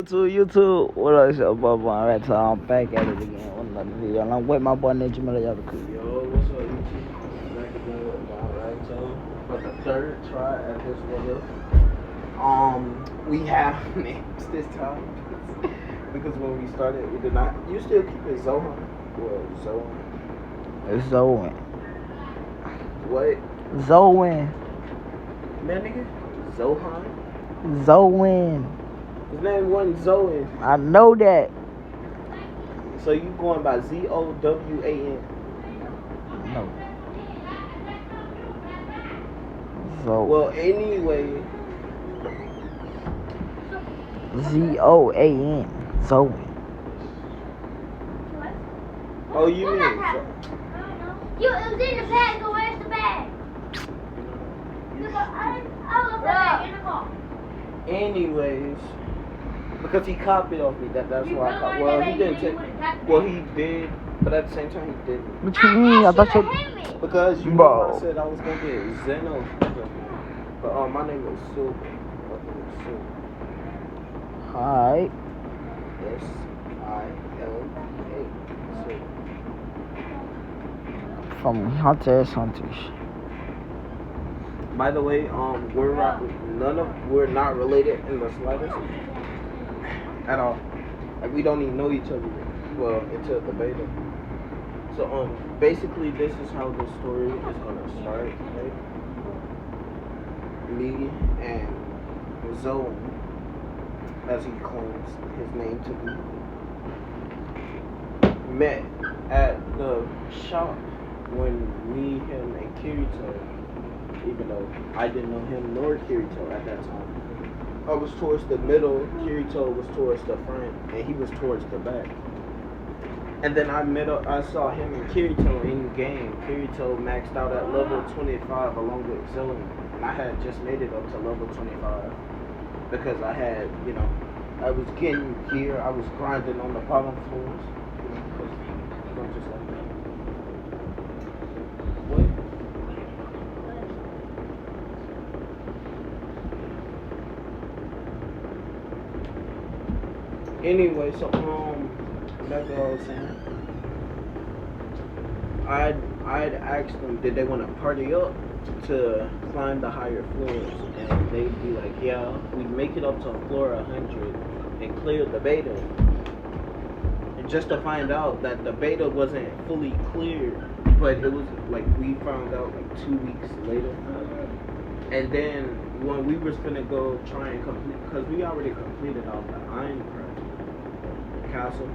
YouTube, what up, it's your boy Banragto. I'm back at it again with another video. And I'm with my boy ninjameliodaku. Yo, what's up, YouTube? Back again with Banragto for the third try at this video. We have names this time because when we started, we did not. You still keep it Zohan? Well, Zohan. It's Zoin. What? Zoin. Man, nigga? Zohan? Zoin. His name wasn't Zohan. I know that. So you going by Zowan? No. So. Well, anyway. Zoan. Zoin. Oh, you mean? It was in the bag, so where's the bag? I left the bag in the car. Anyways, because he copied off me, that's why I copied. Well, he didn't take. Well, he did, but at the same time, he didn't. What you mean? I thought you. Because you know I said I was gonna get Zeno, but my name was Silver. Alright. S-I-L-A. From Hunter S. Hunters. By the way, we're not related in the slightest at all. Like, we don't even know each other. Well, until the beta. So basically this is how the story is gonna start, right? Me and Zoe, as he claims his name to be, met at the shop when me, him, and Kirito, even though I didn't know him nor Kirito at that time. I was towards the middle, Kirito was towards the front, and he was towards the back. And then I saw him and Kirito in game. Kirito maxed out at level 25 along with Zoe, and I had just made it up to level 25 because I had, I was getting gear, I was grinding on the bottom floors, because I'm just like that. What? Anyway, so that's what I was saying. I'd asked them, did they want to party up to climb the higher floors, and they'd be like, yeah, we'd make it up to floor 100 and clear the beta. And just to find out that the beta wasn't fully cleared, but it was like we found out like 2 weeks later. And then when we was gonna go try and complete, because we already completed all the Ironcrest castle.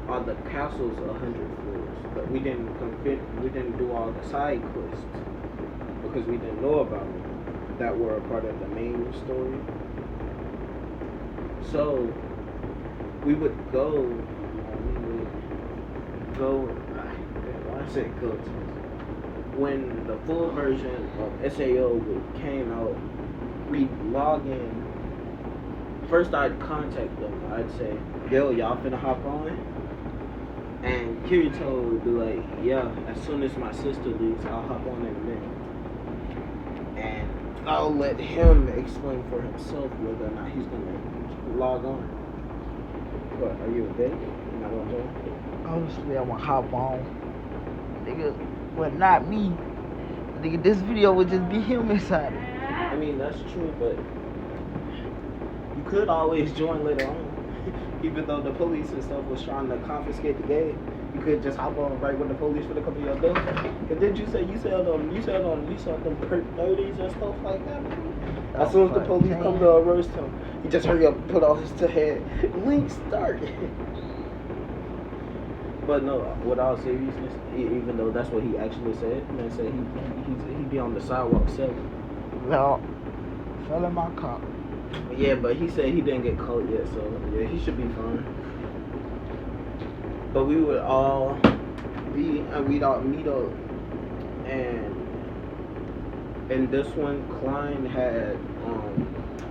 All the castles 100 floors, but we didn't do all the side quests because we didn't know about them that were a part of the main story. So we would go. I say go to. When the full version of SAO came out, we'd log in. First, I'd contact them. I'd say, yo, y'all finna hop on? And Kirito would be like, yeah, as soon as my sister leaves, I'll hop on in a minute. And I'll let him explain for himself whether or not he's gonna log on. What, are you a bit? You not gonna join? Honestly, I want to hop on. Nigga, well, not me. Nigga, this video would just be him inside it. I mean, that's true, but you could always join later on. Even though the police and stuff was trying to confiscate the game, you could just hop on right when the police would come to your door. And did you say you said them perk 30s and stuff like that? As soon as the police come to arrest him, he just hurry up and put on his head. Link start. But no, with all seriousness, even though that's what he actually said, man said he be on the sidewalk selling. No, selling my car. Yeah, but he said he didn't get caught yet, so yeah, he should be fine. But we would all we'd all meet up, and in this one, Klein had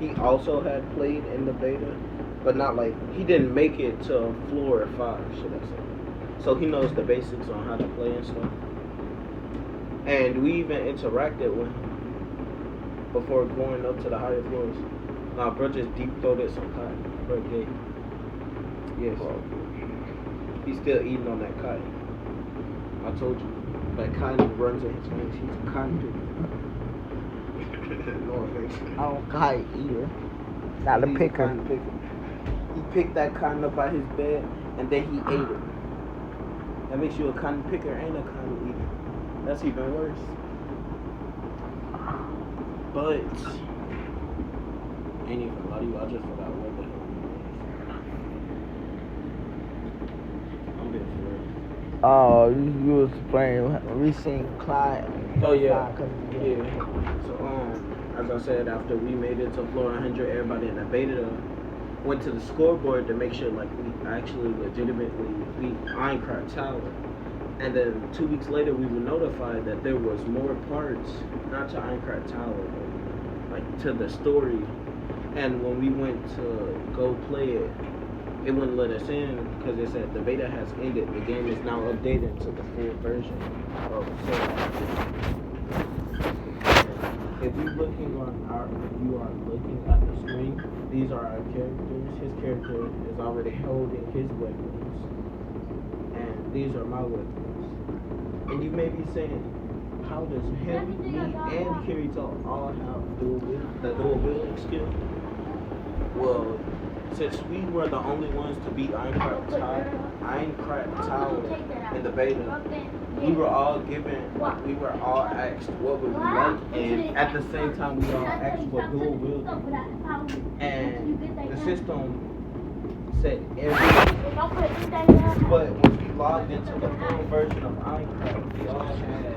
he also had played in the beta, but not like he didn't make it to floor 5, should I say? So he knows the basics on how to play and stuff. And we even interacted with him before going up to the higher floors. Nah, bro just deep throated some cotton. Bro gay. Yes. He's still eating on that cotton. I told you. That cotton runs in his veins. He's a cotton dude. No offense. I don't kite either. Not a He's picker. cotton picker. He picked that cotton up by his bed and then he ate it. That makes you a cotton picker and a cotton eater. That's even worse. But ain't even lie to you, I just forgot what the hell it was. I'm being for real. Oh, you was playing. We seen Clyde. Oh yeah. Clyde Yeah. So as I said, after we made it to floor 100, everybody in the beta went to the scoreboard to make sure like we actually legitimately beat Ironcrad Tower. And then 2 weeks later, we were notified that there was more parts, not to Ironcrad Tower, but like to the story. And when we went to go play it, it wouldn't let us in because it said the beta has ended. The game is now updated to the full version of If you are looking at the screen, these are our characters. His character is already holding his weapons, and these are my weapons. And you may be saying, how does him, me, and Kirito all have the dual wielding skill? Well, since we were the only ones to beat Ironcrad Tower in the beta, we were all asked what would we like, and at the same time we all asked what dual wielding. And the system said everything. But when we logged into the full version of Ironcrad, we all had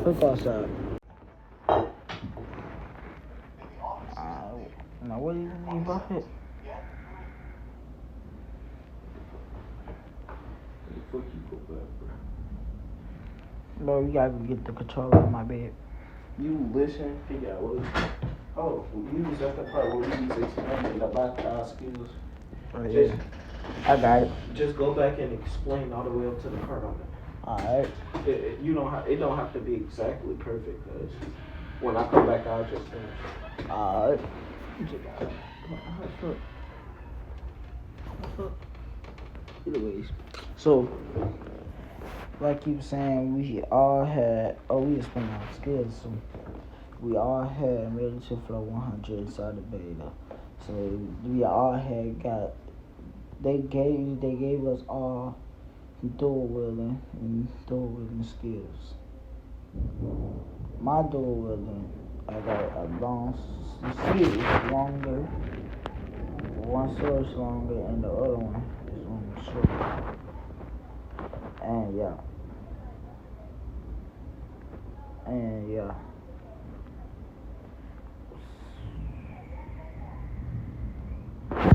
Look outside. Now what do you mean about it? Bro, you gotta get the controller on my bed. You listen, figure out what. Oh, you was at the part where we was explaining about our skills. Oh, yeah. I got it. Just go back and explain all the way up to the part on it. Alright. It don't have to be exactly perfect, cause when I come back, I'll just finish. Alright. Anyways, so like you were saying, we all had. We was playing our skills, so we all had made it to floor 100 inside the beta. So we all had got. They gave us all dual wielding skills. My dual wielding, I got a long sword longer. One sword is longer, and the other one is shorter. And yeah.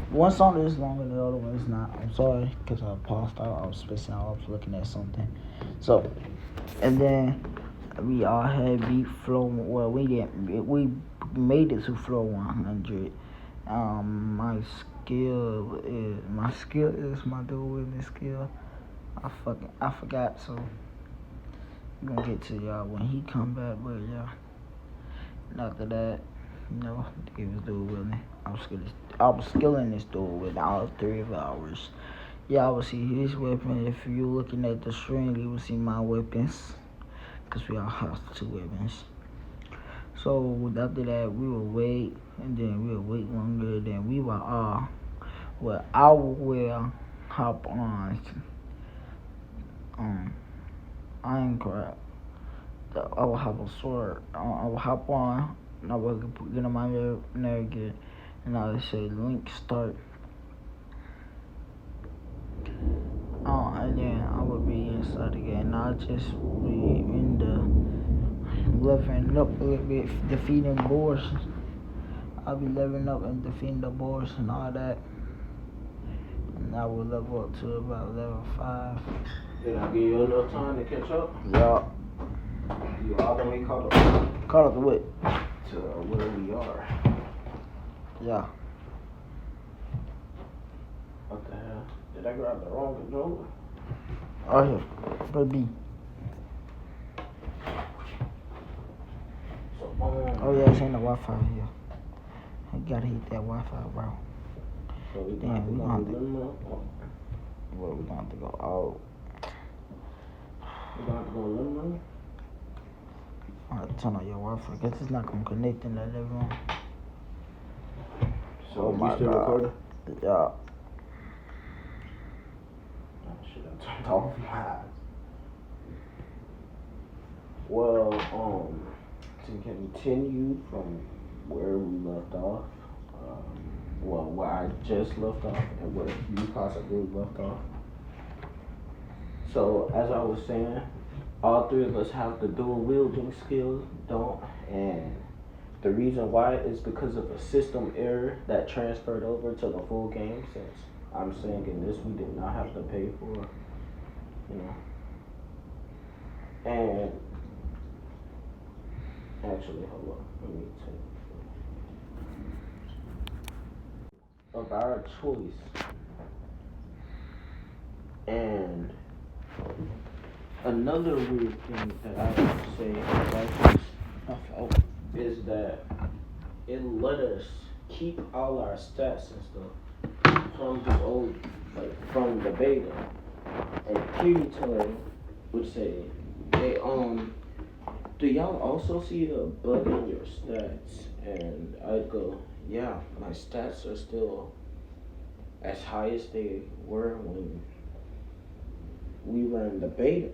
One song is longer than the other one is not. I'm sorry, because I paused out. I was spacing out. I was looking at something. So, and then we all had beat floor. Well, we didn't. We made it to floor 100. My skill is my dual wielding skill. I forgot. So I'm gonna get to y'all when he come back. But yeah, and after that, it was dual wielding. I was skilling this dual wielding all 3 hours. Y'all will see his weapon. If you're looking at the string, you will see my weapons, cause we all have 2 weapons. So after that, we will wait, and then we'll wait longer. Then we will all. Well, I will hop on Ironcrad. I will have a sword. I will hop on. And I will get on my navigate, and I will say link start. And then I will be inside again. I'll just be in the leveling up a little bit, defeating boars. I'll be leveling up and defeating the boars and all that. And I will level up to about level 5. Did I give you enough time to catch up? Yeah. You all the way caught up? Caught up to what? To where we are. Yeah. What the hell? Did I grab the wrong controller? Oh, yeah. But B. So Oh yeah, it's in the Wi-Fi here. You gotta hit that Wi-Fi, bro. So we Damn, we gonna have to. Limbo. Well, we gonna have to go out. We gonna have to go Limbo. I have to turn on your Wi-Fi. Guess it's not gonna connect in that living room. So Oh you my still God. recording? Yeah. Oh shit, I turned off my eyes. Well, to continue from where we left off, where I just left off and where you possibly left off. So, as I was saying, all three of us have the dual wielding skills, don't, and the reason why is because of a system error that transferred over to the full game, since I'm saying in this we did not have to pay for, you know. And actually, hold on, let me take of our choice. And another weird thing that I would say about this is that it let us keep all our stats and stuff from the old, like from the beta. And Kirito would say, hey, do y'all also see a bug in your stats? And I'd go, yeah, my stats are still as high as they were when we were in the beta.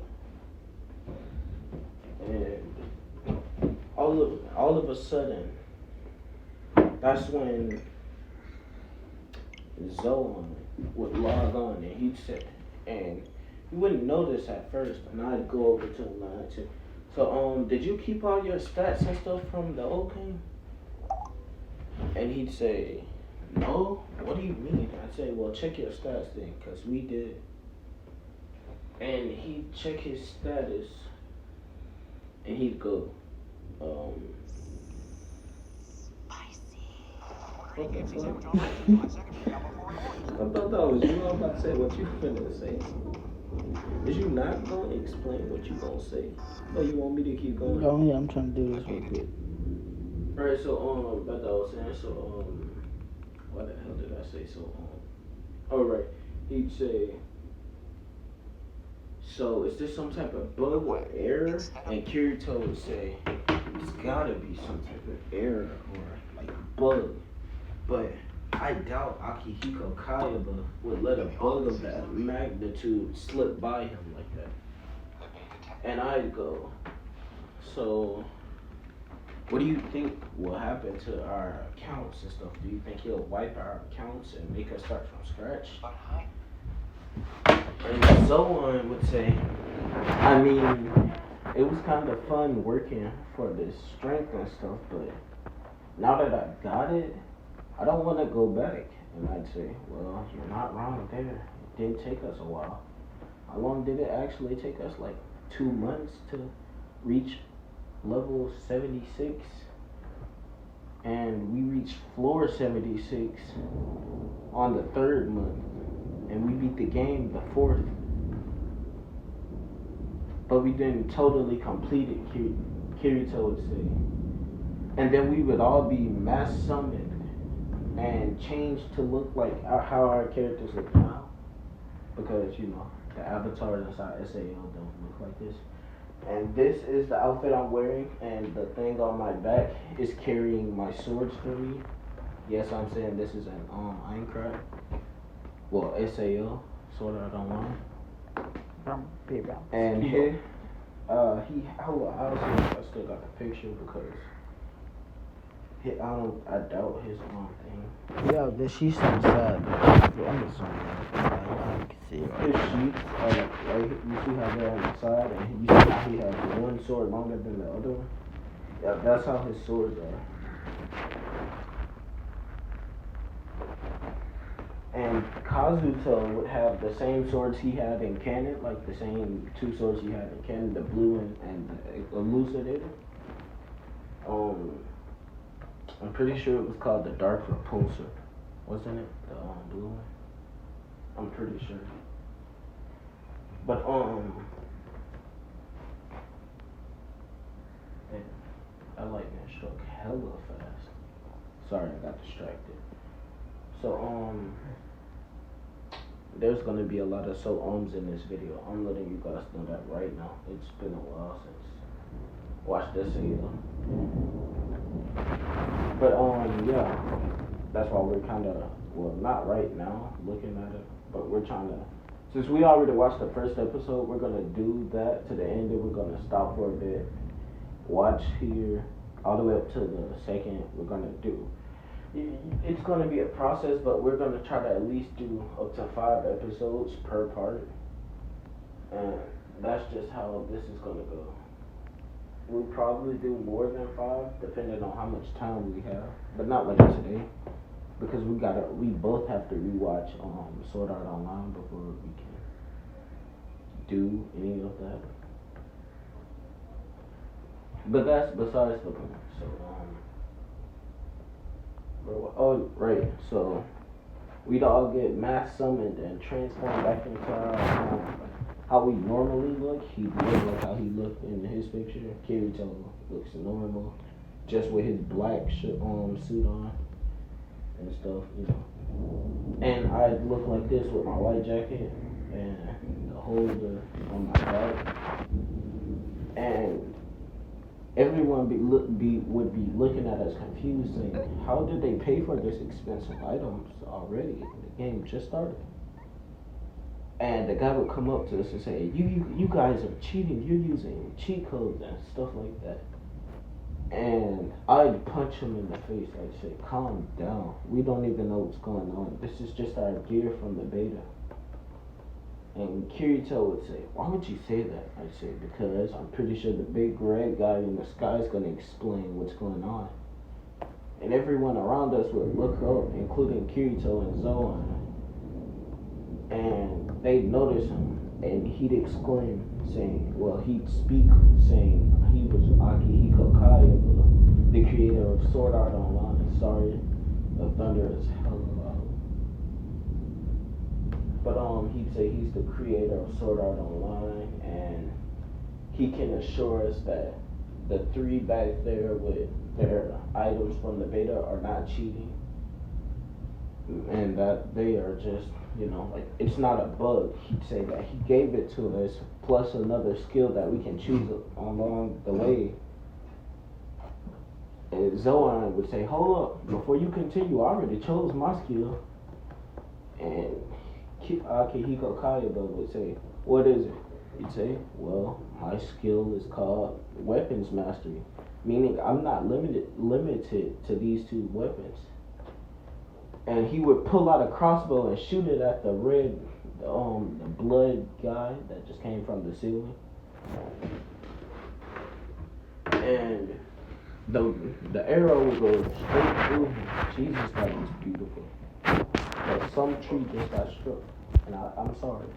And all of a sudden, that's when Zoan would log on and he'd say, and you wouldn't notice at first, and I'd go over to him and I'd say, so did you keep all your stats and stuff from the old game? And he'd say, no, what do you mean? I'd say, well, check your stats then, because we did. And he'd check his status, and he'd go, I thought that was you. I'm about to say what you finna say. Is you not gonna explain what you gonna say? Or you want me to keep going? Go ahead, I'm trying to do this real quick. Alright, so like I was saying, so what the hell did I say? So alright, he'd say, so is this some type of bug or error? And Kirito would say, it's gotta be some type of error or like bug. But I doubt Akihiko Kayaba would let a bug of that magnitude slip by him like that. And I'd go, so what do you think will happen to our accounts and stuff? Do you think he'll wipe our accounts and make us start from scratch? And Zoan would say, I mean, it was kind of fun working for this strength and stuff, but now that I got it, I don't want to go back. And I'd say, well, you're not wrong there. It did take us a while. How long did it actually take us? Like 2 months to reach level 76? And we reached floor 76 on the 3rd month. And we beat the game the 4th. But we didn't totally complete it, Kirito would say. And then we would all be mass summoned and changed to look like how our characters look now. Because, you know, the avatars inside SAO don't look like this. And this is the outfit I'm wearing, and the thing on my back is carrying my swords for me. Yes, I'm saying this is an Minecraft. Well, SAO, Sword Art Online. And here, I still got the picture because I doubt his thing. Yeah, the sheets on the side. I'm just on you can see it right. His sheets are like right. You see how they're on the side, and you see how he has one sword longer than the other one. Yeah, that's how his swords are. And Kazuto would have the same swords he had in canon, like the same 2 swords he had in canon, the blue and the elucidator. I'm pretty sure it was called the Dark Repulsor, wasn't it? The blue one. I'm pretty sure. But That lightning struck hella fast. Sorry, I got distracted. So there's gonna be a lot of so-ums in this video. I'm letting you guys know that right now. It's been a while since. Watch this video. But yeah, that's why we're kind of, well, not right now looking at it, but we're trying to. Since we already watched the first episode, we're gonna do that to the end, and we're gonna stop for a bit. Watch here, all the way up to the second. We're gonna do. It's gonna be a process, but we're gonna try to at least do up to 5 episodes per part, and that's just how this is gonna go. We'll probably do more than 5, depending on how much time we have, but not like today, because we both have to rewatch Sword Art Online before we can do any of that. But that's besides the point. So oh right, so we'd all get mass summoned and transformed back into our how we normally look. He looked like how he looked in his picture. Kirito looks normal, just with his black suit on and stuff, you know. And I look like this with my white jacket and the holder on my back. And everyone would be looking at us confused, saying, "How did they pay for this expensive items already? The game just started." And the guy would come up to us and say, "You guys are cheating. You're using cheat codes and stuff like that." And I'd punch him in the face. I'd say, "Calm down. We don't even know what's going on. This is just our gear from the beta." And Kirito would say, "Why would you say that?" I'd say, "Because I'm pretty sure the big red guy in the sky is going to explain what's going on." And everyone around us would look up, including Kirito and Zoan. And they'd notice him, and he'd exclaim, saying, well, he'd speak, saying he was Akihiko Kaya, the creator of Sword Art Online. Sorry, the thunder is hella loud. But he'd say he's the creator of Sword Art Online, and he can assure us that the 3 back there with their items from the beta are not cheating, and that they are just, you know, like, it's not a bug. He'd say that he gave it to us, plus another skill that we can choose along the way. And Zoan would say, "Hold up, before you continue, I already chose my skill." And Akihiko Kayaba would say, "What is it?" He'd say, "Well, my skill is called Weapons Mastery, meaning I'm not limited to these 2 weapons." And he would pull out a crossbow and shoot it at the red, the blood guy that just came from the ceiling. And the arrow would go straight through him. Jesus, that was beautiful. But some tree just got struck, and I'm sorry,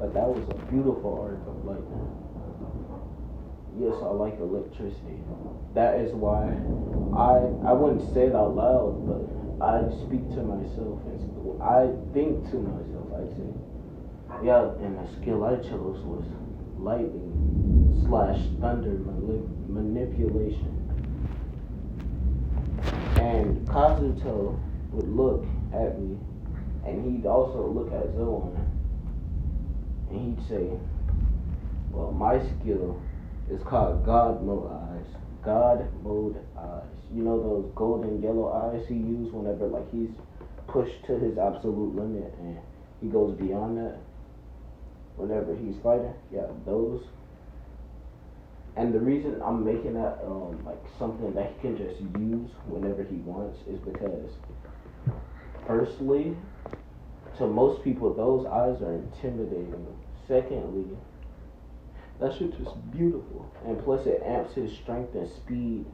but that was a beautiful arc of lightning. Yes, I like electricity. That is why I wouldn't say it out loud, but I speak to myself, and I think to myself. I say, yeah, and the skill I chose was lightning / thunder manipulation. And Kazuto would look at me, and he'd also look at Zoan, and he'd say, well, my skill is called God Mode Eyes. God Mode Eyes. You know those golden yellow eyes he used whenever, like, he's pushed to his absolute limit and he goes beyond that whenever he's fighting? Yeah, those. And the reason I'm making that like something that he can just use whenever he wants is because, firstly, to most people, those eyes are intimidating. Secondly, that shit is beautiful. And plus it amps his strength and speed.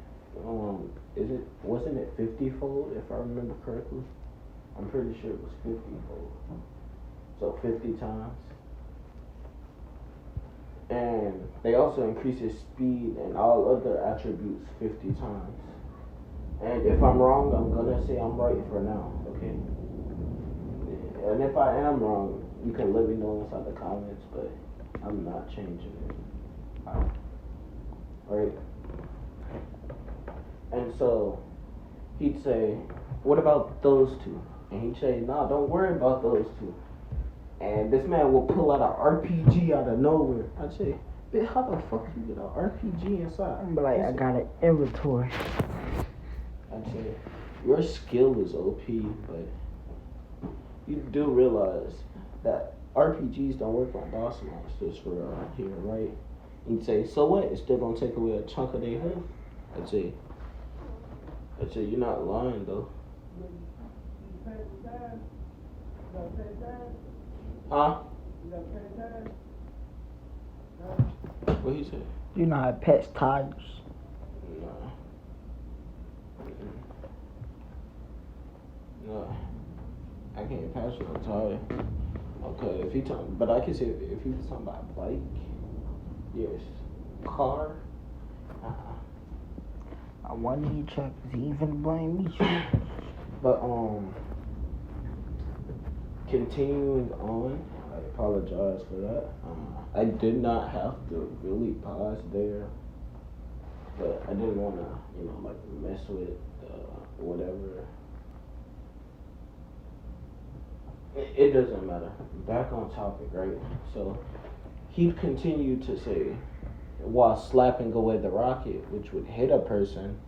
Wasn't it 50-fold, if I remember correctly? I'm pretty sure it was 50-fold. So 50 times. And they also increase his speed and all other attributes 50 times. And if I'm wrong, I'm gonna say I'm right for now, okay? And if I am wrong, you can let me know inside the comments, but I'm not changing it. Alright. And so he'd say, what about those two? And he'd say, nah, don't worry about those two. And this man will pull out an RPG out of nowhere. I'd say, bitch, how the fuck you get an RPG inside? I'm like, I got an inventory. I'd say, your skill is OP, but you do realize that RPGs don't work on boss monsters for here, right? He'd say, so what? It's still gonna take away a chunk of their health. I'd say, you're not lying though. Huh? What he said? You know how pets tigers. No. No. I can't pass it on tire. Okay, if he talking, but I can say if he was talking about bike, yes. Car, I want to check. Is he even blame me? But continuing on, I apologize for that. I did not have to really pause there, but I didn't want to, like mess with whatever. It doesn't matter. Back on topic, right? So he continued to say, while slapping away the rocket, which would hit a person,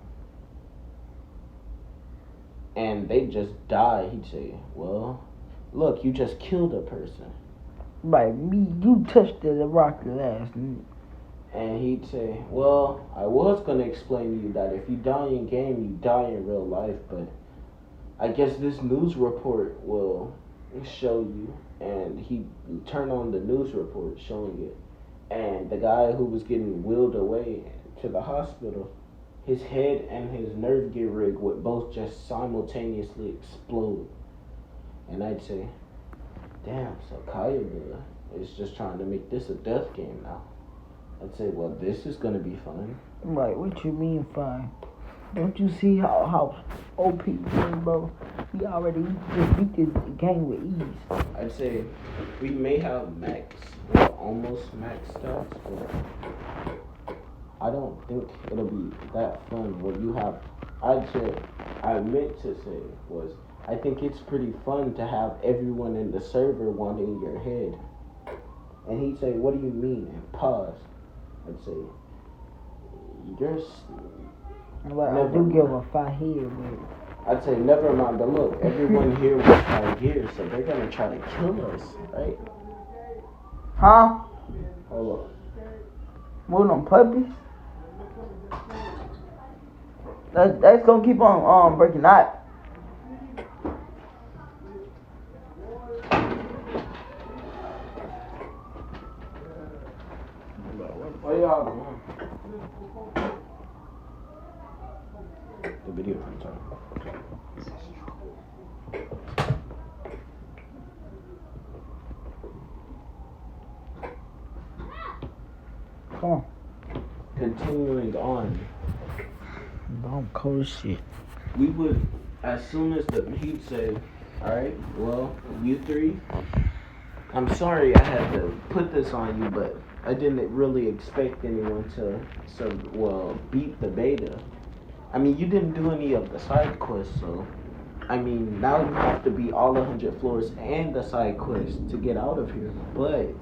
and they just die, he'd say, well, look, you just killed a person. Right, me, you touched the rocket last night. And he'd say, well, I was going to explain to you that if you die in game, you die in real life, but I guess this news report will show you. And he turned on the news report showing it. And the guy who was getting wheeled away to the hospital, his head and his nerve gear rig would both just simultaneously explode. And I'd say, damn, so Kayaba is just trying to make this a death game now. I'd say, well, this is going to be fun. Right, what you mean fine? Don't you see how OP is, bro? We already just beat this game with ease. I'd say we may have max, or almost max stats, but I don't think it'll be that fun when you have, I meant to say was, I think it's pretty fun to have everyone in the server wanting your head. And he'd say, what do you mean? And pause. I'd say, I do give a 5 head, but I'd say, never mind, but look, everyone here was 5 gears, so they're gonna try to kill us, right? huh? Hold on. What on puppies? That's gonna keep on breaking out. What y'all doing? The video I'm talking. Come on. Continuing on, I'm cold as shit. we would, as soon as he'd say, alright, well, you three, I'm sorry I had to put this on you, but I didn't really expect anyone to beat the beta. I mean, you didn't do any of the side quests, so I mean, now you have to beat all 100 floors and the side quests to get out of here. But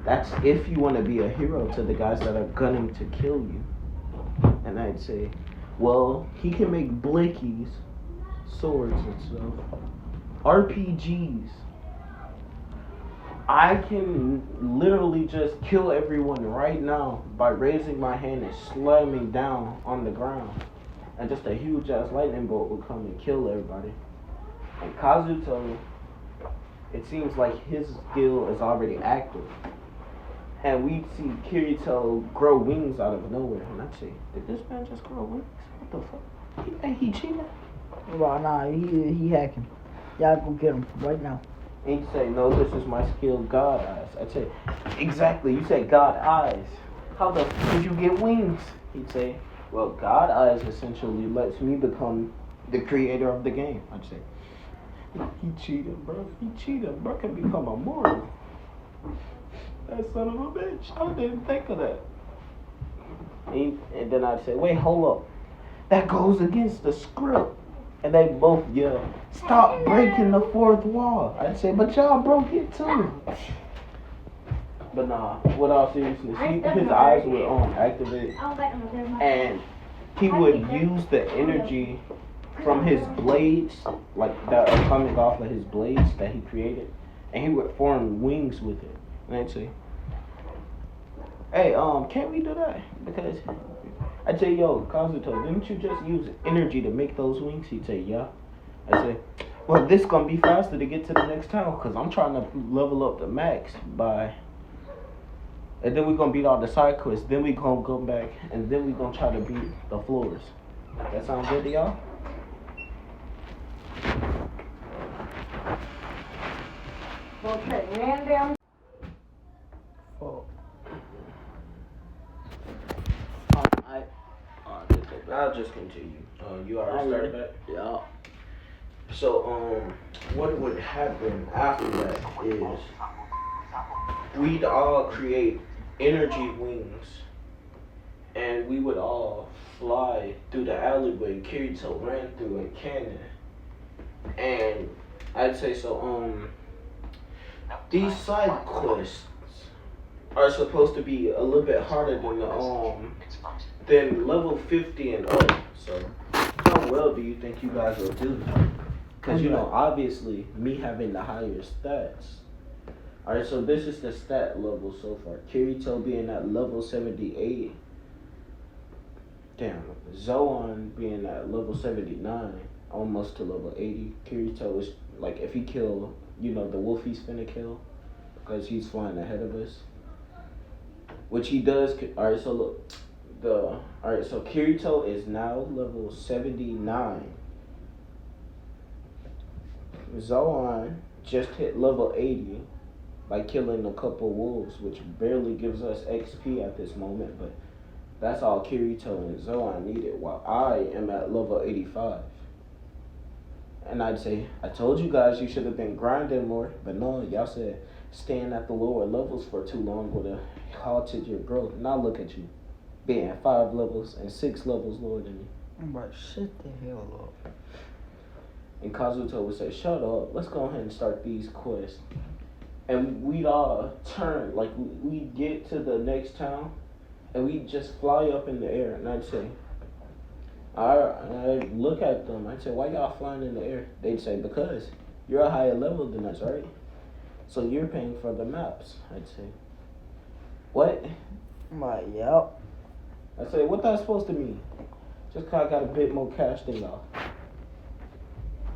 that's if you want to be a hero to the guys that are gunning to kill you. And I'd say, well, he can make blickies, swords and stuff, RPGs. I can literally just kill everyone right now by raising my hand and slamming down on the ground. And just a huge ass lightning bolt will come and kill everybody. And Kazuto, it seems like his skill is already active. And we'd see Kirito grow wings out of nowhere. And I'd say, did this man just grow wings? What the fuck? You think he cheated? Well, nah, he hacking. Y'all go get him right now. And he'd say, no, this is my skill, God Eyes. I'd say, exactly, you said God Eyes. How the fuck did you get wings? He'd say, well, God Eyes essentially lets me become the creator of the game. I'd say, he cheated, bro. He cheated, bro. Can become immortal. That son of a bitch. I didn't think of that. And then I'd say, wait, hold up. That goes against the script. And they both yell, stop breaking the fourth wall. I'd say, but y'all broke it too. But nah, with all seriousness, his eyes were activated. And he would use the energy from his blades, like that are coming off of his blades that he created. And he would form wings with it. And I'd say, hey, can't we do that? Because I'd say, yo, Kazuto, didn't you just use energy to make those wings? He'd say, yeah. I'd say, well, this gonna be faster to get to the next town because I'm trying to level up the max by. And then we're gonna beat all the side quests. Then we gonna go back and then we gonna try to beat the floors. That sound good to y'all? Okay, man down. Oh. I'll just continue. You already started that? Yeah. So, what would happen after that is we'd all create energy wings and we would all fly through the alleyway Kirito ran through in Cannon. And I'd say so, these side quests are supposed to be a little bit harder than level 50 and up. So how well do you think you guys will do? Because obviously me having the higher stats. Alright, so this is the stat level so far. Kirito being at level 78. Damn, Zoan being at level 79, almost to level 80. Kirito is like, if he kill, the wolf he's finna kill, because he's flying ahead of us. Which he does. Alright, so look. So Kirito is now level 79. Zoan just hit level 80 by killing a couple wolves, which barely gives us XP at this moment, but that's all Kirito and Zoan needed, while I am at level 85. And I'd say, I told you guys you should have been grinding more, but no, y'all said staying at the lower levels for too long would have halted your growth. Now look at you, being 5 levels and 6 levels lower than me. But shut the hell up. And Kazuto would say, shut up, let's go ahead and start these quests. And we'd all turn, like we'd get to the next town, and we'd just fly up in the air, and I'd say, I'd look at them, I'd say, why y'all flying in the air? They'd say, because you're a higher level than us, right? So you're paying for the maps. I'd say, what? I'm like, yep. I'd say, what that supposed to mean? Just cause I got a bit more cash than y'all.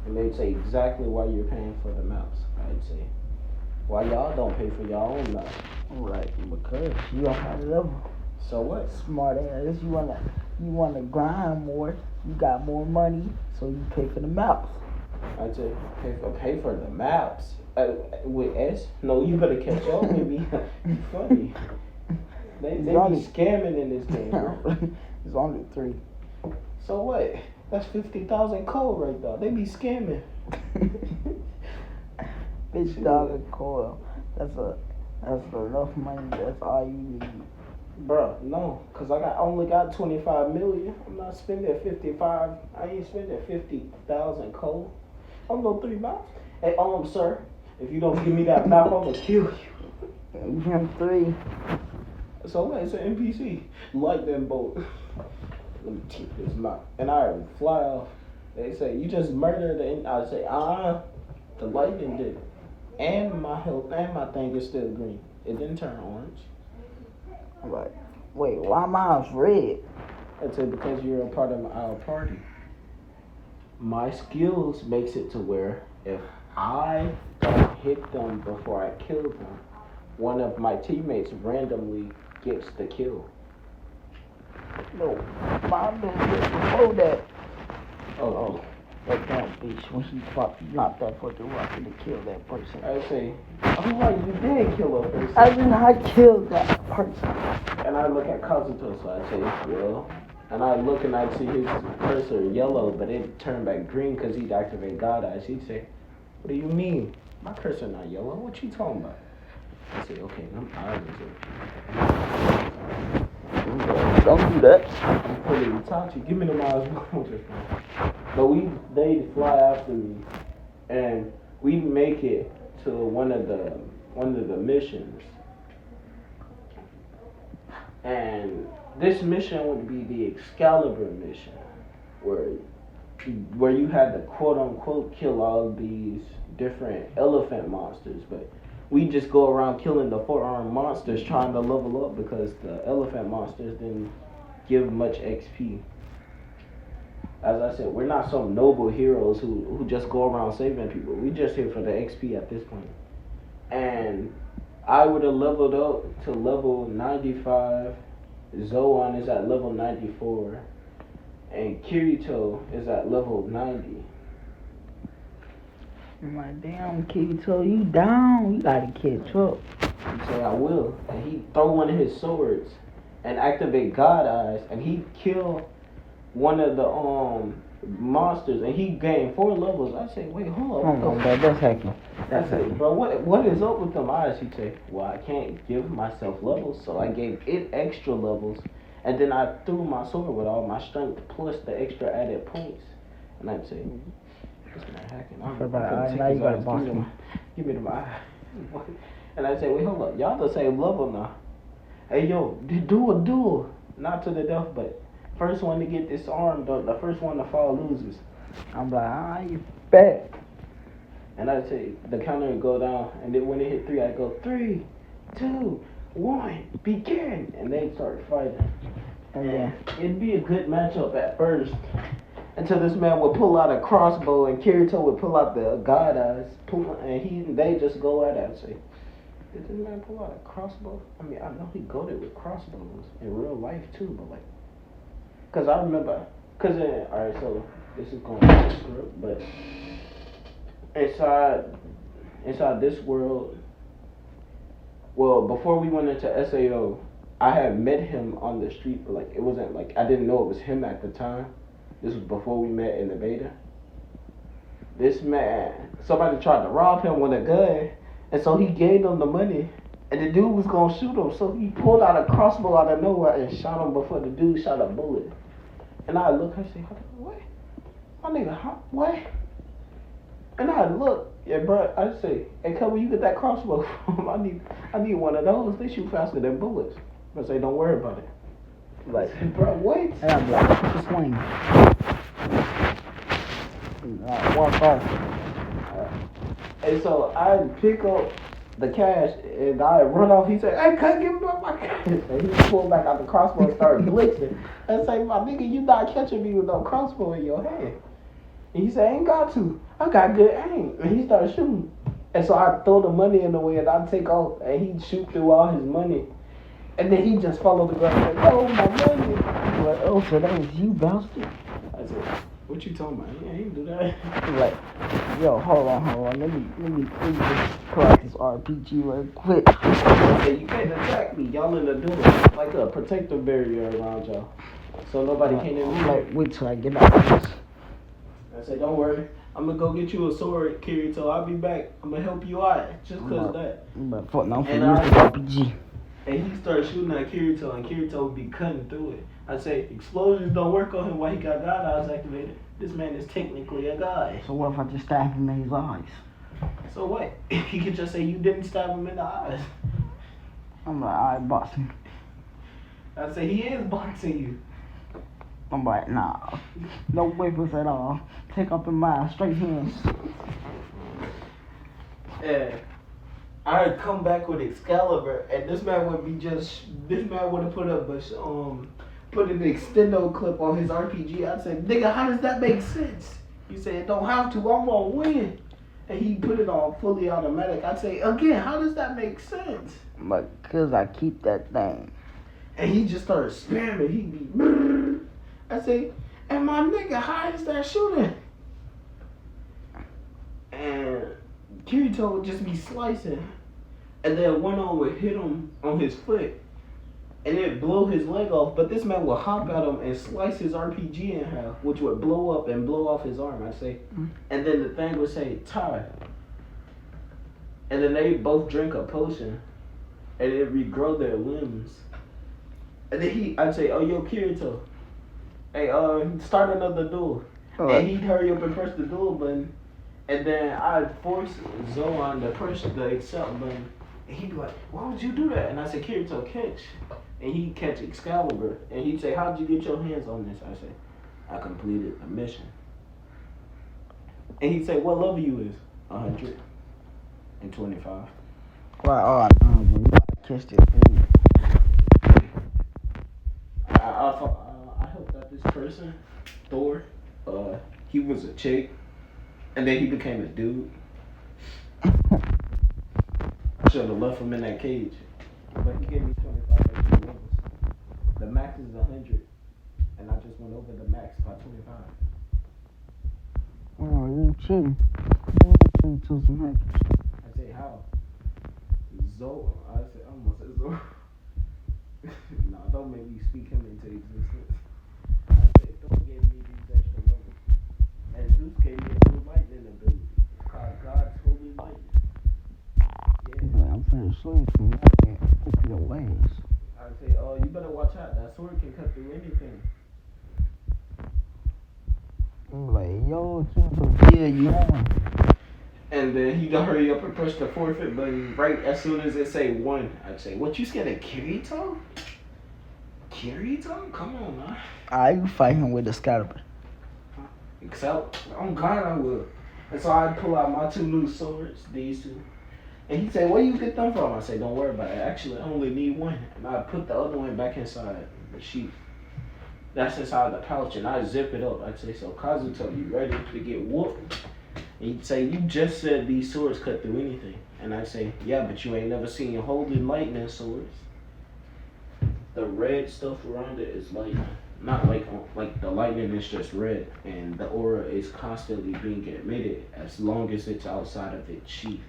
And they'd say, exactly why you're paying for the maps. I'd say, why y'all don't pay for y'all own maps? Right, because you a high level. So what? Smart ass. You wanna grind more. You got more money, so you pay for the maps. I'd say, pay for the maps. With S? No, you better catch up with me. You funny. They be scamming in this game, bro. It's only 3. So what? That's 50,000 coal right there. They be scamming. $50 coil. That's enough money. That's all you need. Bruh, no, cause I only got 25 million. I'm not spending 55. I ain't spending 50,000 coal. I'm no 3 maps. Hey, sir, if you don't give me that map, I'm gonna kill you. You have 3. So what? It's an NPC. Lightning bolt. Let me keep this map. And I fly off. They say you just murdered the. I say the lightning did. And my health and my thing is still green. It didn't turn orange. I'm like, wait, why mine's red? I said because you're a part of our party. My skills makes it to where if I don't hit them before I kill them, one of my teammates randomly gets the kill. No, mine been before that. Oh. That bitch, when he dropped that fucking rocket to kill that person. I say, you did kill a person. I did not kill that person. And I look at Kazuto, so I say, well, and I look and I see his cursor yellow, but it turned back green because he'd activate God Eyes. He'd say, what do you mean? My cursor not yellow. What you talking about? I say, okay, them eyes are Don't do that. I'm pretty Itachi. Give me the miles. But they fly after me, and we make it to one of the missions, and this mission would be the Excalibur mission, where you had to quote unquote kill all of these different elephant monsters, but we just go around killing the 4-armed monsters trying to level up because the elephant monsters didn't give much XP. As I said, we're not some noble heroes who just go around saving people. We just here for the XP at this point. And I would have leveled up to level 95. Zoan is at level 94. And Kirito is at level 90. I'm like, damn, Kirito, you down. You gotta catch up. He say, I will. And he throw one of his swords and activate God Eyes. And he kill one of the monsters. And he gained 4 levels. I say, wait, hold on. Hold on, bro. That's hacking. That's it, bro. What is up with them eyes? He say, well, I can't give myself levels. So I gave it extra levels. And then I threw my sword with all my strength plus the extra added points. And I'd say, this man hacking. I'm now you gotta boss me. Give me the eye. And I say, wait, hold up. Y'all the same level now. Hey, yo, do a duel. Not to the death, but first one to get disarmed, the first one to fall loses. I'm like, you bet. And I'd say, the counter would go down. And then when it hit 3, I'd go 3, 2, 1, begin. And they'd start fighting. Yeah. It'd be a good matchup at first. Until this man would pull out a crossbow and Kirito would pull out the God Eyes. And they just go at it and say, did this man pull out a crossbow? I mean, I know he goated with crossbows in real life too, but like, cause I remember, alright, so this is going to the script, but inside this world, well, before we went into SAO, I had met him on the street, but like, it wasn't like, I didn't know it was him at the time. This was before we met in the beta. This man, somebody tried to rob him with a gun, and so he gave them the money, and the dude was gonna shoot him, so he pulled out a crossbow out of nowhere and shot him before the dude shot a bullet. And I look, I say, what? My nigga, what? And I look, yeah, bro, I say, hey, come where you get that crossbow from? I need one of those. They shoot faster than bullets. I say, don't worry about it. Like, bro, what? And I'm like, put the swing. Walk off. And so I pick up the cash and I run off. He said, hey, can't give me my cash. And he pulled back out the crossbow and started blitzing. I say, my nigga, you not catching me with no crossbow in your hand. And he said, I ain't got to. I got good aim. And he started shooting. And so I throw the money in the way and I take off and he'd shoot through all his money. And then he just followed the ground like, oh, my money. Like, oh, so that was you, bastard? I said, what you talking about? He ain't do that. Like, yo, hold on. Let me just collect this RPG real quick. I said, you can't attack me. Y'all in the door. Like a protective barrier around y'all. So nobody can in. Like, wait till I get out of this. I said, don't worry. I'm going to go get you a sword, Kirito. I'll be back. I'm going to help you out. Just because of that. But fuck, no, I'm finna use the RPG. And he started shooting at Kirito, and Kirito would be cutting through it. I say, explosions don't work on him while he got God Eyes activated. This man is technically a guy. So what if I just stab him in his eyes? So what? He could just say you didn't stab him in the eyes. I'm like, alright, boxing. I say, he is boxing you. I'm like, nah. No weapons at all. Take up in mine, straight hands. Yeah. I'd come back with Excalibur, and this man would have put an extendo clip on his RPG. I'd say, nigga, how does that make sense? He said, it don't have to, I'm gonna win. And he put it on fully automatic. I'd say, again, how does that make sense? But cause I keep that thing. And he just started spamming. He'd be, brrr. I say, and my nigga, how is that shooting? And Kirito would just be slicing. And then one arm would hit him on his foot. And it'd blow his leg off. But this man would hop at him and slice his RPG in half, which would blow up and blow off his arm, I say. And then the thing would say, tie. And then they both drink a potion. And it regrow their limbs. And then I'd say, oh, yo, Kirito, hey, start another duel. Alright. And he'd hurry up and press the duel button. And then I'd force Zoan to press the accept button. And he'd be like, why would you do that? And I said, Kirito, catch. And he'd catch Excalibur. And he'd say, how'd you get your hands on this? I say, I completed a mission. And he'd say, what level you is? 125. Right, oh no, bro, you gotta catch this food. I helped out this person, Thor. He was a chick. And then he became a dude. I should have left him in that cage. But he gave me 25 extra levels. The max is 100. And I just went over the max by 25. Oh, you cheating. You cheating to some hackers. I say how? I almost said Zo. No, don't make me speak him into existence. I say Thor gave me these extra levels. And Zeus gave me a new lightning ability. It's called God's Holy Lightning. Yeah. I'm finna sleep. You can't open your legs. I say, oh, you better watch out. That sword can cut through anything. I'm like, yo, yeah, you on. And then he gonna hurry up and push the forfeit button right as soon as it say 1. I'd say, what, you scared of Kirito? Kirito? Come on, man. Alright, you fight him with Excalibur. Except, oh God, I will. And so I'd pull out my 2 new swords, these 2. And he'd say, where you get them from? I say, don't worry about it. Actually, I only need 1. And I'd put the other one back inside the sheath. That's inside the pouch, and I'd zip it up. I'd say, so Kazuto, you ready to get whooped? And he'd say, you just said these swords cut through anything. And I'd say, yeah, but you ain't never seen holy lightning swords. The red stuff around it is lightning. Not like the lightning is just red, and the aura is constantly being emitted as long as it's outside of its sheath.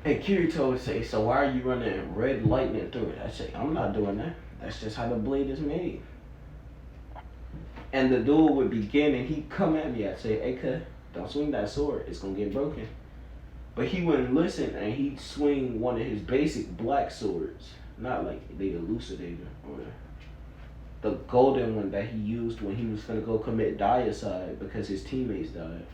And Kirito would say, so why are you running red lightning through it? I say, I'm not doing that. That's just how the blade is made. And the duel would begin, and he'd come at me. I'd say, hey, cut, don't swing that sword. It's going to get broken. But he wouldn't listen, and he'd swing one of his basic black swords. Not like the Elucidator or the golden one that he used when he was going to go commit deicide because his teammates died.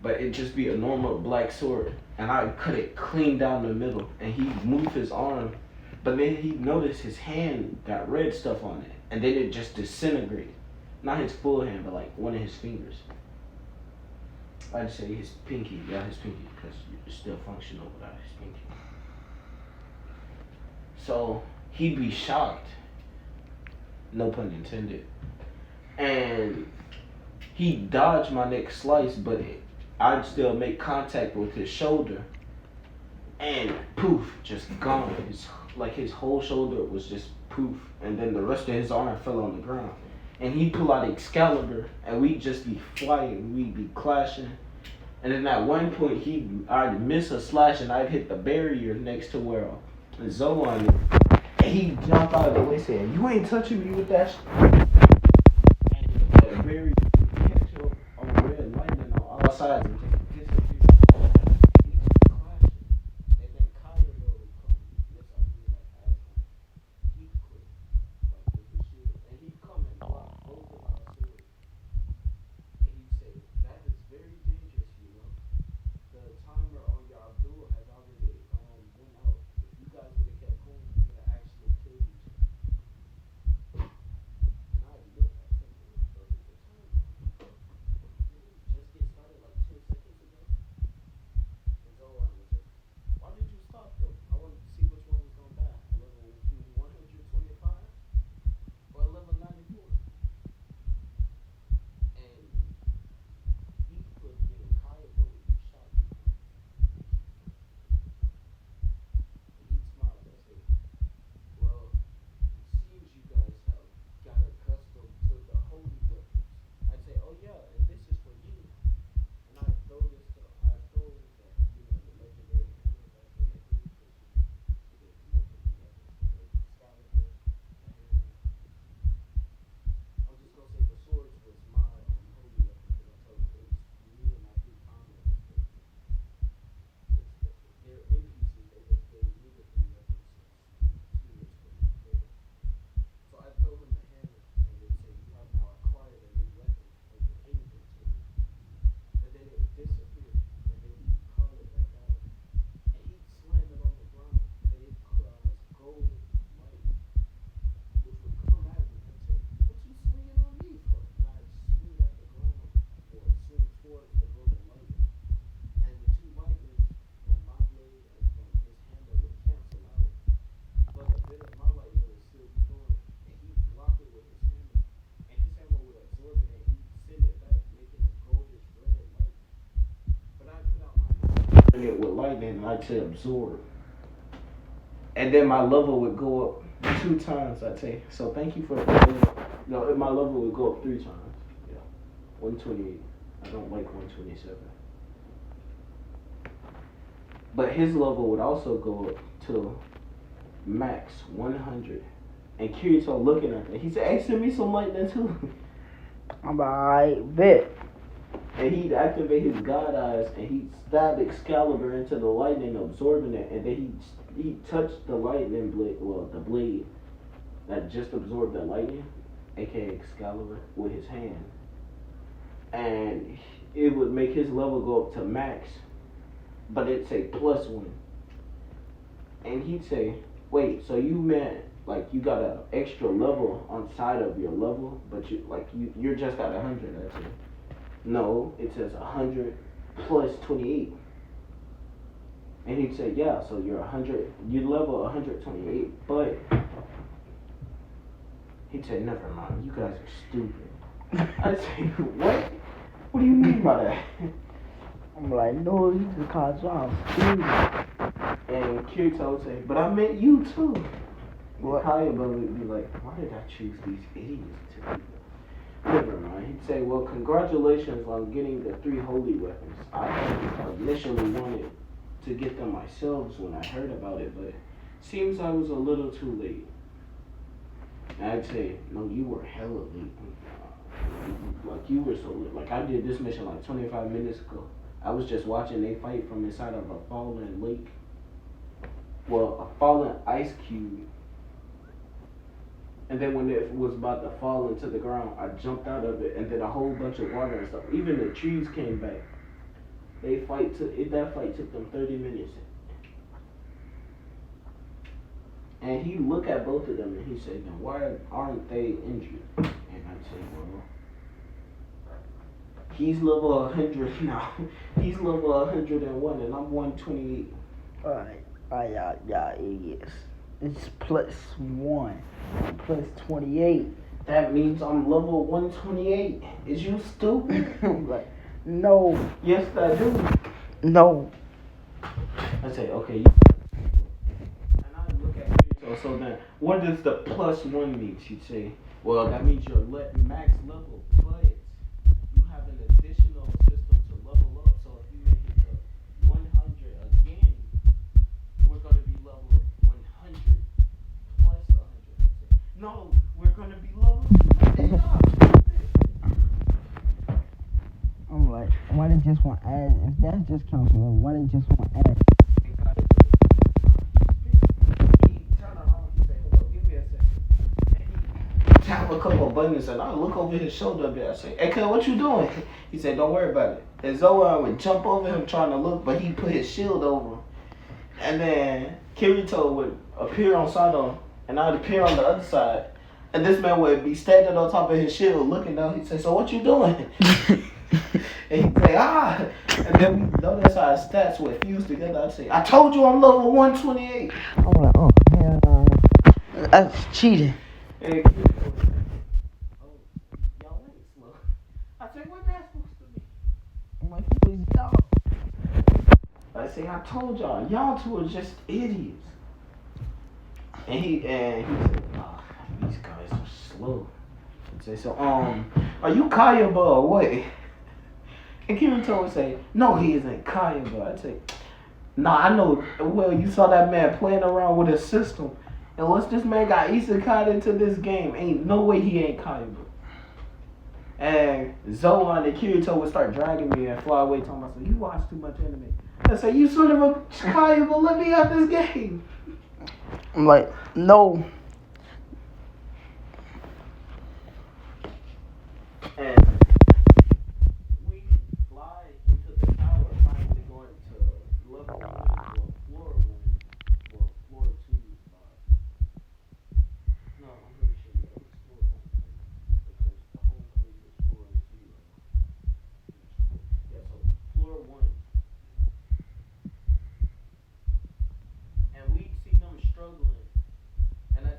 But it'd just be a normal black sword. And I'd cut it clean down the middle, and he'd move his arm. But then he'd notice his hand got red stuff on it. And then it just disintegrated. Not his full hand, but like one of his fingers. I'd say his pinky. Yeah, his pinky. Because it's still functional without his pinky. So he'd be shocked. No pun intended. And he'd dodge my next slice, but I'd still make contact with his shoulder. And poof, just gone. His whole shoulder was just poof, and then the rest of his arm fell on the ground. And he'd pull out Excalibur, and we'd just be flying, we'd be clashing. And then at one point, I'd miss a slash, and I'd hit the barrier next to where Zoan is. And he'd jump out of the way saying, you ain't touching me with that And the barrier would catch up on red lightning on all sides and just disappear. it with lightning and I'd say absorb. And then my level would go up 2 times, I'd say. So thank you for no, my level would go up 3 times. Yeah. 128. I don't like 127. But his level would also go up to max 100. And Kirito looking at that, he said, hey, send me some lightning too. I'm alright, bet. And he'd activate his god eyes and he'd stab Excalibur into the lightning, absorbing it. And then he touched the lightning blade, well, the blade that just absorbed the lightning, aka Excalibur, with his hand. And it would make his level go up to max, but it'd say +1. And he'd say, wait, so you meant like you got an extra level on side of your level, but you're just at 100, that's it. No, it says 100 plus 28. And he'd say, yeah, so you're 100, you level 128, but he'd say, never mind, you guys are stupid. I'd say, what? What do you mean by that? I'm like, no, you just called y'all stupid. And Kirito would say, but I meant you too. What? Kayaba would be like, why did I choose these idiots to be? Never mind. He'd say, well, congratulations on getting the 3 holy weapons. I initially wanted to get them myself when I heard about it, but seems I was a little too late. And I'd say, no, you were hella late. Like, you were so late. Like, I did this mission like 25 minutes ago. I was just watching they fight from inside of a fallen lake. Well, a fallen ice cube. And then when it was about to fall into the ground, I jumped out of it, and then a whole bunch of water and stuff. Even the trees came back. That fight took them 30 minutes. And he looked at both of them and he said, now why aren't they injured? And I'd say, well, he's level 100 now. He's level 101 and I'm 128. Alright, y'all idiots. It's +1, +28. That means I'm level 128. Is you stupid? I'm like, no. Yes, I do. No. I say, okay. And I look at Kirito. So then, what does the +1 mean? She'd say, well, that means you're max level, but you have an additional system to level up. So if you make it to 100 again, we're going to be level 100 plus 100. No, we're going to be level 100. I'm like, why they just want to add? If that's just counts, why they just want to add? He turned around and said, hold up, give me a second. And he tapped a couple of buttons and I look over his shoulder a bit. I say, hey, cuz, what you doing? He said, don't worry about it. And Zoan would jump over him trying to look, but he put his shield over him. And then Kirito would appear on side of him, and I'd appear on the other side. And this man would be standing on top of his shield looking down. He'd say, so what you doing? And he'd say, ah. And then we notice how his stats would fuse together. I'd say, I told you I'm level 128. I'm like, oh, hell no. That's cheating. And Kirito would say, oh, y'all ain't slow. I say, what's that supposed to be? I'm like, who is y'all? I say, I told y'all two are just idiots. And he said, oh, these guys are slow. I'd say, so, are you Kayaba or what? And Kirito would say, no, he isn't Kayaba. I'd say, nah, I know, well, you saw that man playing around with his system. And once this man got isekai into this game, ain't no way he ain't Kayaba. And Zoan and Kirito would start dragging me and fly away talking about, so you watch too much anime. I say, you son of a Kayaba, let me out this game. I'm like, no. And we fly into the tower, finally going to level 1, well, floor 1, well, floor 2. No, I'm pretty sure that was floor 1, because the home place is floor 0. Yeah, so floor 1. And we'd see them struggling, and I'd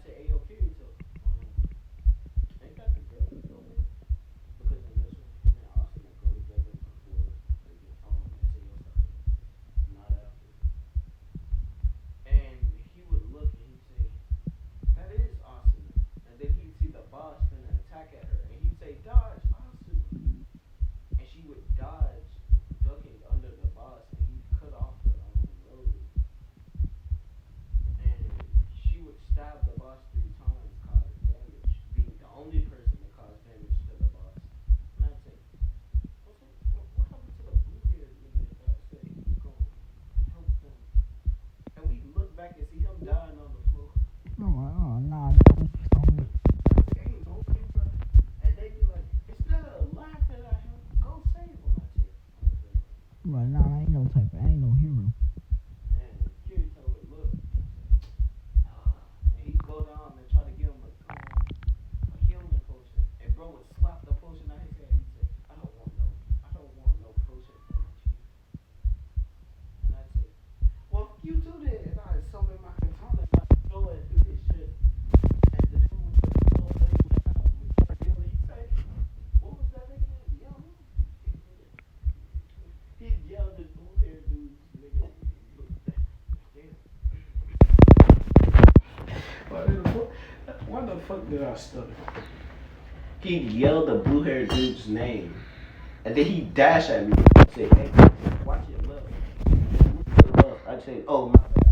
Right now, I ain't no type of, I ain't no hero. And Kirito would look, and he'd go down and try to give him a healing potion, and bro would slap the potion out his hand. He'd say, I don't want no potion from you. And I'd say, well, fuck you too then. And I'd summon my katana and I'd throw it through his shit. And the dude would just go away and start healing. He'd say, what was that nigga name? Yo, he'd yell this blue hair dude's nigga. Damn. Why the fuck did I stutter? He'd yell the blue haired dude's name. And then he'd dash at me and say, hey, watch your love. I'd say, oh, my bad.